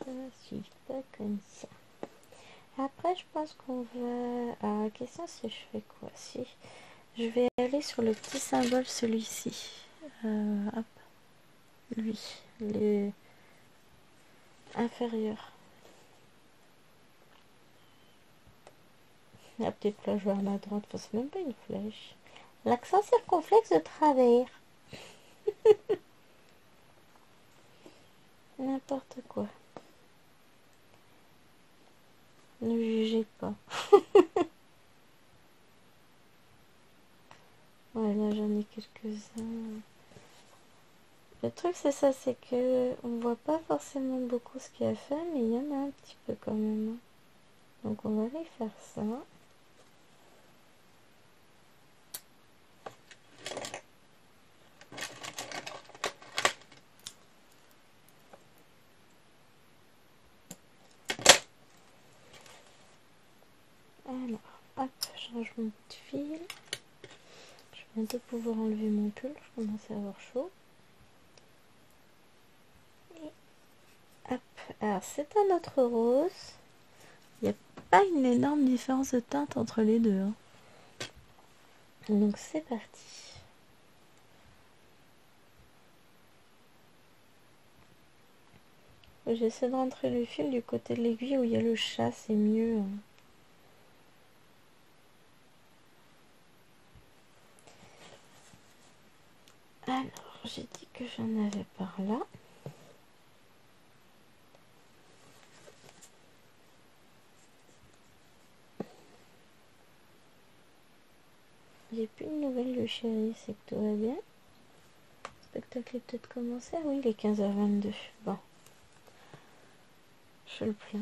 Je suis pas comme ça. Après, je pense qu'on va... Ah, la question, c'est je fais quoi? Si je vais aller sur le petit symbole, celui-ci. Hop, lui, les inférieurs. La petite flèche vers la droite, enfin, c'est même pas une flèche. L'accent circonflexe de travers. N'importe quoi. Ne jugez pas. Ouais, là j'en ai quelques-uns. Le truc c'est ça, c'est que on voit pas forcément beaucoup ce qu'il y a à faire, mais il y en a un petit peu quand même. Donc on va aller faire ça. Alors, hop, je range mon petit fil. Je vais bientôt pouvoir enlever mon pull, je commence à avoir chaud. Et hop, alors c'est un autre rose. Il n'y a pas une énorme différence de teinte entre les deux. Hein. Donc c'est parti. J'essaie de rentrer le fil du côté de l'aiguille où il y a le chat, c'est mieux. Hein. Alors, j'ai dit que j'en avais par là. J'ai plus de nouvelles de chérie, c'est que tout va bien. Le spectacle est peut-être commencé. Ah oui, il est 15h22. Bon, je le plains.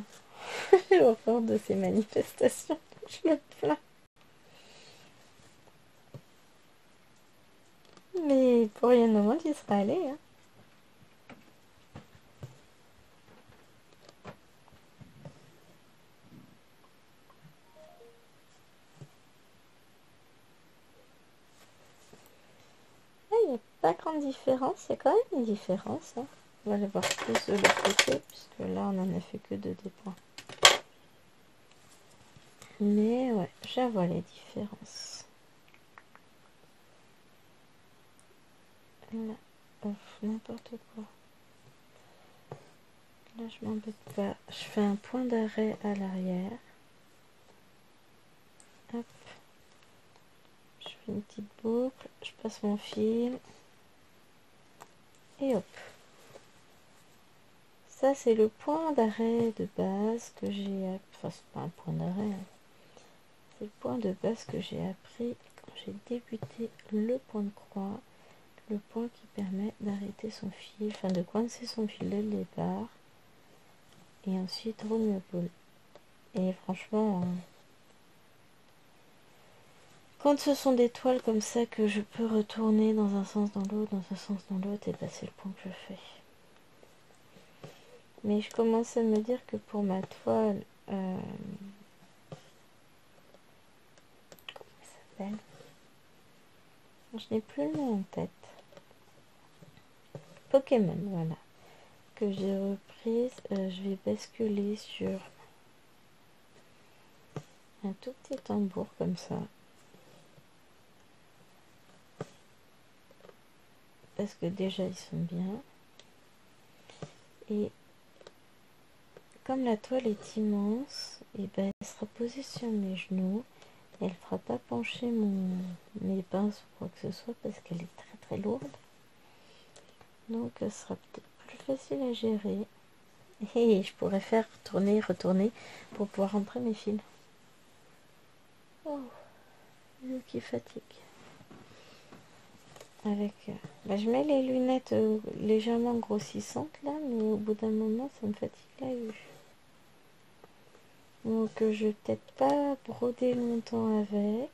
J'ai horreur de ces manifestations. Je le plains. Mais pour rien au monde, j'y serais allée. Hein. Ah, il n'y a pas grande différence. Il y a quand même une différence. Hein. On va aller voir plus de l'autre côté, puisque là, on en a fait que 2 des points. Mais ouais, je vois les différences. Là, n'importe quoi. Là, je m'embête pas. Je fais un point d'arrêt à l'arrière. Hop. Je fais une petite boucle. Je passe mon fil. Et hop. Ça, c'est le point d'arrêt de base que j'ai appris. Enfin, c'est pas un point d'arrêt. Hein. C'est le point de base que j'ai appris quand j'ai débuté le point de croix. Le point qui permet d'arrêter son fil. Enfin, de coincer son fil dès le départ. Et ensuite, remuer la boule. Et franchement... Quand ce sont des toiles comme ça que je peux retourner dans un sens dans l'autre, dans un sens dans l'autre, et bah c'est le point que je fais. Mais je commence à me dire que pour ma toile, comment elle s'appelle? Je n'ai plus le nom en tête. Pokémon, voilà. Que j'ai reprise, je vais basculer sur un tout petit tambour comme ça. Parce que déjà ils sont bien. Et comme la toile est immense, et ben elle sera posée sur mes genoux. Elle ne fera pas pencher mes pinces ou quoi que ce soit parce qu'elle est très très lourde. Donc ce sera peut-être plus facile à gérer. Et je pourrais faire tourner, retourner pour pouvoir rentrer mes fils. Oh, le qui fatigue. Avec, je mets les lunettes légèrement grossissantes là, mais au bout d'un moment, ça me fatigue la vue. Donc, je vais peut-être pas broder longtemps avec.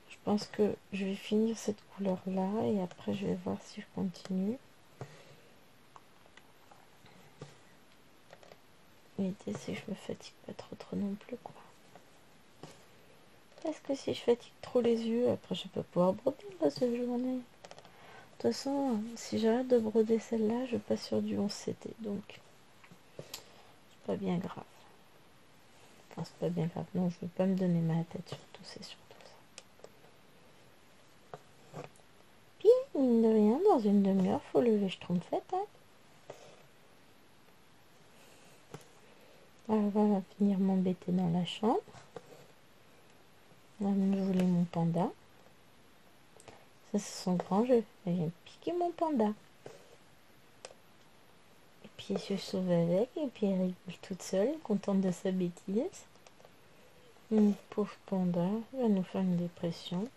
Je pense que je vais finir cette couleur là et après, je vais voir si je continue. L'idée, c'est que je me fatigue pas trop non plus, quoi. Parce que si je fatigue trop les yeux, après, je vais pas pouvoir broder le reste de la journée. De toute façon, si j'arrête de broder celle-là, je passe sur du 11CT, donc c'est pas bien grave. Enfin, c'est pas bien grave. Non, je veux pas me donner ma tête surtout, c'est surtout ça. Puis, mine de rien, dans une demi-heure, faut lever Schtroumpfette, hein. Alors, on va venir m'embêter dans la chambre. Moi, je voulais mon panda. Ça, c'est son grand jeu. Elle vient piquer mon panda. Et puis, elle se sauve avec, et puis elle rigole toute seule, contente de sa bêtise. Une pauvre panda, elle va nous faire une dépression.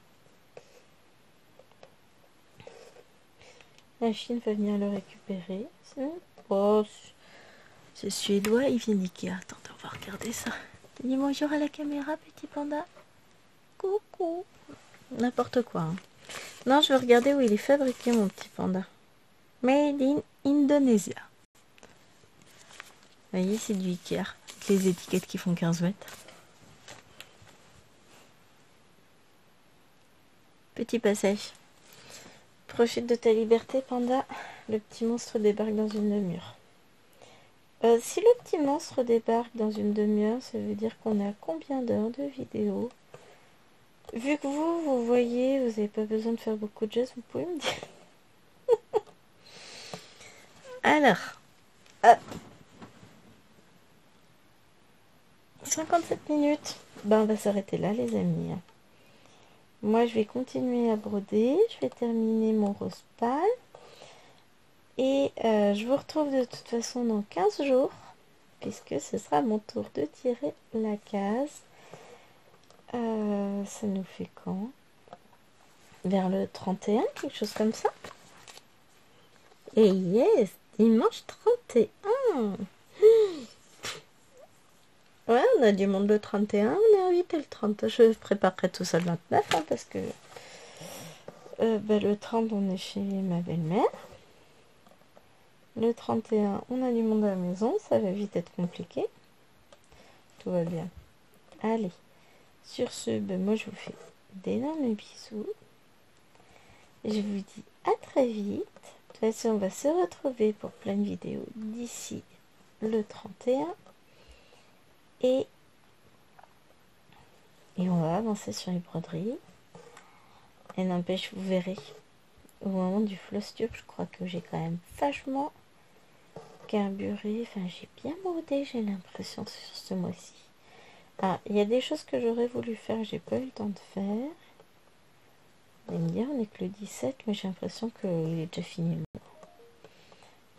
La Chine va venir le récupérer. Oh, c'est suédois, il vient d'Ikea. Attends, on va regarder ça. Dis bonjour à la caméra, petit panda. Coucou. N'importe quoi. Hein. Non, je vais regarder où il est fabriqué, mon petit panda. Made in Indonesia. Vous voyez, c'est du Ikea. Avec les étiquettes qui font 15 mètres. Petit passage. Profite de ta liberté, panda. Le petit monstre débarque dans une demi-heure. Si le petit monstre débarque dans une demi-heure, ça veut dire qu'on est à combien d'heures de vidéo? Vu que vous voyez, vous n'avez pas besoin de faire beaucoup de gestes, vous pouvez me dire. Alors, 57 minutes. On va s'arrêter là, les amis. Moi, je vais continuer à broder. Je vais terminer mon rose pâle. Et je vous retrouve de toute façon dans 15 jours, puisque ce sera mon tour de tirer la case. Ça nous fait quand? Vers le 31, quelque chose comme ça. Et yes, dimanche 31. Ouais, on a du monde le 31, on est invité le 30. Je préparerai tout ça le 29, hein, parce que le 30, on est chez ma belle-mère. Le 31, on a du monde à la maison, ça va vite être compliqué. Tout va bien. Allez, sur ce, moi je vous fais d'énormes bisous. Je vous dis à très vite. De toute façon, on va se retrouver pour plein de vidéos d'ici le 31. Et on va avancer sur les broderies. Et n'empêche, vous verrez, au moment du floss tube, je crois que j'ai quand même vachement carburé. Enfin, j'ai bien brodé, j'ai l'impression, sur ce mois-ci. Ah, il y a des choses que j'aurais voulu faire, j'ai pas eu le temps de faire. Vous allez me dire, on est que le 17, mais j'ai l'impression qu'il est déjà fini le mois.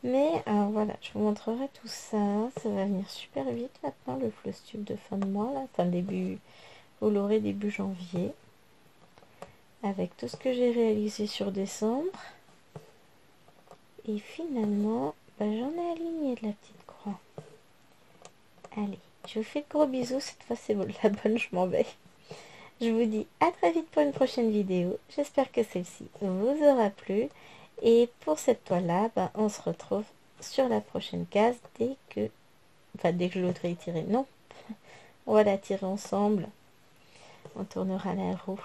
Mais alors voilà, je vous montrerai tout ça. Ça va venir super vite maintenant, le floss tube de fin de mois, là. Enfin, début, vous l'aurez début janvier. Avec tout ce que j'ai réalisé sur décembre. Et finalement, j'en ai aligné de la petite croix. Allez, je vous fais de gros bisous. Cette fois, c'est la bonne, je m'en vais. Je vous dis à très vite pour une prochaine vidéo. J'espère que celle-ci vous aura plu. Et pour cette toile-là, on se retrouve sur la prochaine case dès que je l'aurai tirée. Non, on va la tirer ensemble. On tournera la roue.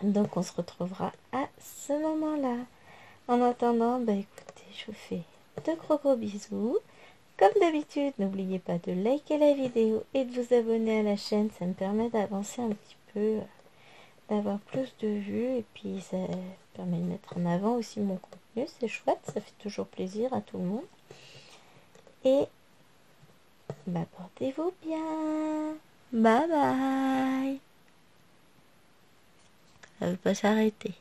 Donc, on se retrouvera à ce moment-là. En attendant, écoutez, je vous fais de gros bisous. Comme d'habitude, n'oubliez pas de liker la vidéo et de vous abonner à la chaîne. Ça me permet d'avancer un petit peu, d'avoir plus de vues. Et puis, ça permet de mettre en avant aussi mon contenu. C'est chouette, ça fait toujours plaisir à tout le monde. Et, portez-vous bien. Bye bye. Ça ne veut pas s'arrêter.